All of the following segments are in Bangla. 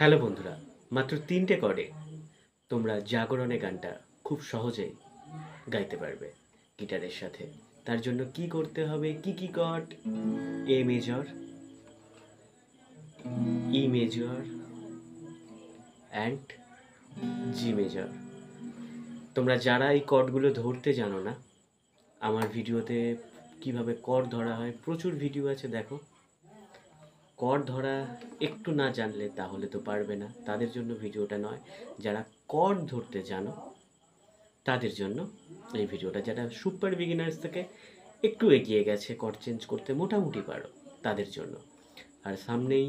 হ্যালো বন্ধুরা, মাত্র ৩টে কর্ডে তোমরা জাগরণে গানটা খুব সহজেই গাইতে পারবে গিটারের সাথে। তার জন্য কি করতে হবে, কি chord? A major, E major and G major. তোমরা যারা এই কর্ডগুলো ধরতে জানো না, আমার ভিডিওতে কিভাবে কর্ড ধরা হয় প্রচুর ভিডিও আছে, দেখো। কর্ড ধরা একটু না জানলে তাহলে তো পারবে না, তাদের জন্য ভিডিওটা নয়। যারা কর্ড ধরতে জানো তাদের জন্য এই ভিডিওটা, যারা সুপার বিগিনার্স থেকে একটু এগিয়ে গেছে, কর্ড চেঞ্জ করতে মোটামুটি পারো, তাদের জন্য। আর সামনেই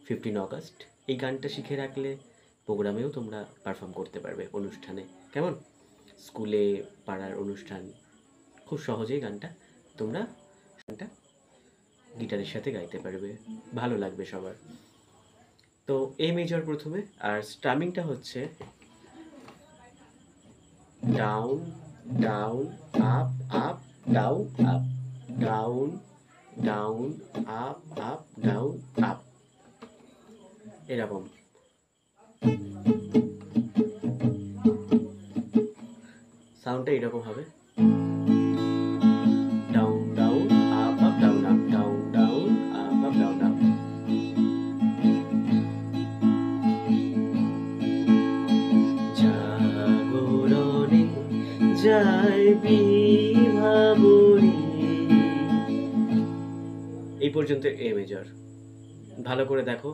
15 আগস্ট, এই গানটা শিখে রাখলে প্রোগ্রামেও তোমরা পারফর্ম করতে পারবে, অনুষ্ঠানে, কেমন? স্কুলে, পাড়ার অনুষ্ঠান, খুব সহজেই গানটা তোমরা গিটারের সাথে গাইতে পারবে, ভালো লাগবে সবার। তো এ মেজর প্রথমে, আর স্ট্রামিংটা হচ্ছে down down up up down up, down down up up down up, এরকম। সাউন্ডটা এরকম হবে, down down up up down up, down down up up down up. জাগরণে যায় বিভাবরী, এই পর্যন্ত এ মেজর। ভালো করে দেখো।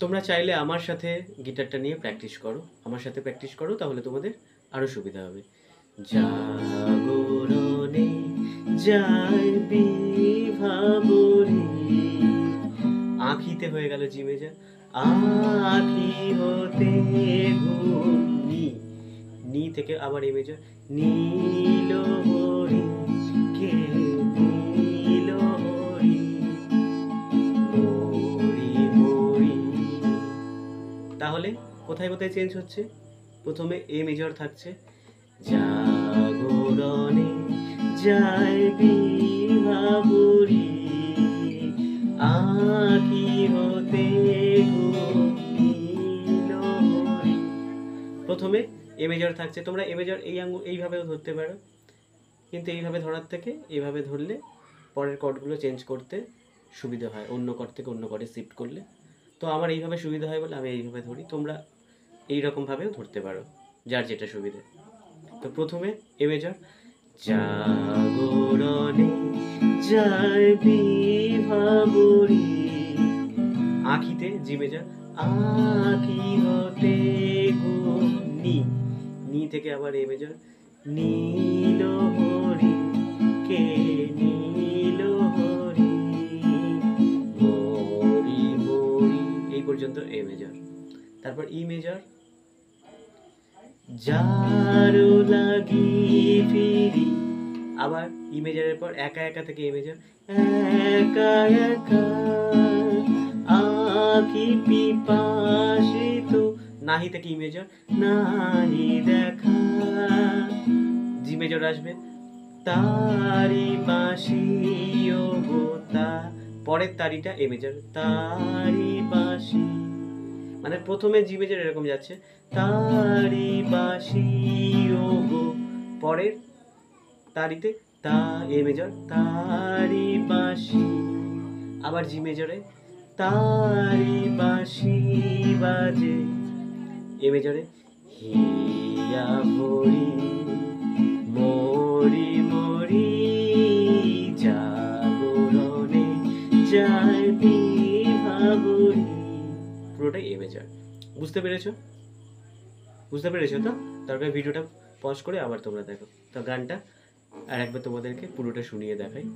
তোমরা চাইলে আমার সাথে গিটারটা নিয়ে প্র্যাকটিস করো, আমার সাথে প্র্যাকটিস করো, তাহলে তোমাদের আরো সুবিধা হবে। জাগরণে যায় বিভাবরী, আঁখিতে হয়ে গেল জি মেজর, আঁখি হতে ঘূর্ণি, নি থেকে আবার এ মেজর, নীল হরি কে নীল হরি মরি মরি। তাহলে কোথায় কোথায় চেঞ্জ হচ্ছে? প্রথমে এ মেজর থাকছে, জাগরণে যায় বিভাবরী, আঁখি হতে ঘূর্ণিল হরি। প্রথমে এ মেজর থাকছে, তোমরা এ মেজর এই এইভাবেও ধরতে পারো, কিন্তু এইভাবে ধরার থেকে এইভাবে ধরলে পরের কর্ডগুলো চেঞ্জ করতে সুবিধা হয়, অন্য কর্ড থেকে অন্য কর্ডে শিফট করলে। তো আমার এইভাবে সুবিধা হয় বলে আমি এইভাবে ধরি, তোমরা এইরকমভাবেও ধরতে পারো, যার যেটা সুবিধে। তো প্রথমে এ মেজর, জাগরণে যায় বিভাবরী, আঁখিতে জি মেজর, আঁখি হতে ঘূর্ণি, নি থেকে আবার এ মেজর, নীল হরি কে নীল হরি মরি মরি, এই পর্যন্ত এ মেজর। তারপর ই মেজর, যারো লাগি ফিরি, আবার ই মেজরের পর একা একা থেকে এ মেজর, একা একা আঁখি পিপাসিত, নাহি থেকে ই মেজর, নাহি দেখা, জি মেজর আসবে, তারি বাঁশি ও গোতা, পরের তারিটা এ মেজর, তারি বাঁশি, মানে প্রথমে জি মেজর এরকম যাচ্ছে, তারি বাঁশি ও গো, পরের তারিতে তা এ মেজর, তারি বাঁশি, আবার জি মেজরে, তারি বাঁশি বাজে, এ মেজরে, হিয়া ভরি মরি মরি, জাগরণে যায় বিভাবরী, পুরোটাই এ মেজর। বুঝতে পেরেছো? বুঝতে পেরেছো তো? তারপরে ভিডিওটা পজ করে আবার তোমরা দেখো। তো গানটা আর একবার তোমাদেরকে পুরোটা শুনিয়ে দেখাই।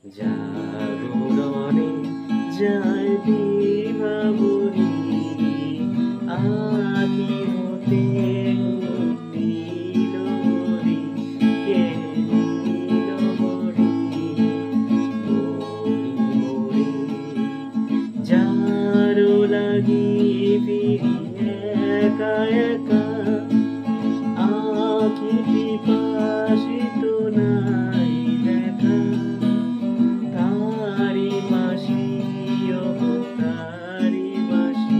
জাগরণে যায় বিভাবরী, আঁখি হতে ঘূর্ণিল হরি কে নীল হরি মরি মরি, যারো লাগি ফিরি একা একা, আঁখি পিপাসিত নাই দেখা, তারি বাঁশি ও তারি বাঁশি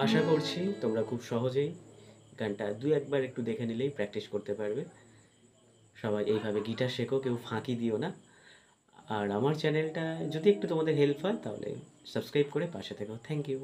আশা করছি তোমরা খুব সহজেই গানটা দু একবার একটু দেখে নিলেই প্র্যাকটিস করতে পারবে। সবাই এইভাবে গিটার শেখো, কেউ ফাঁকি দিও না। আর আমার চ্যানেলটা যদি একটু তোমাদের হেল্প হয় তাহলে সাবস্ক্রাইব করে পাশে থেকো। Thank you.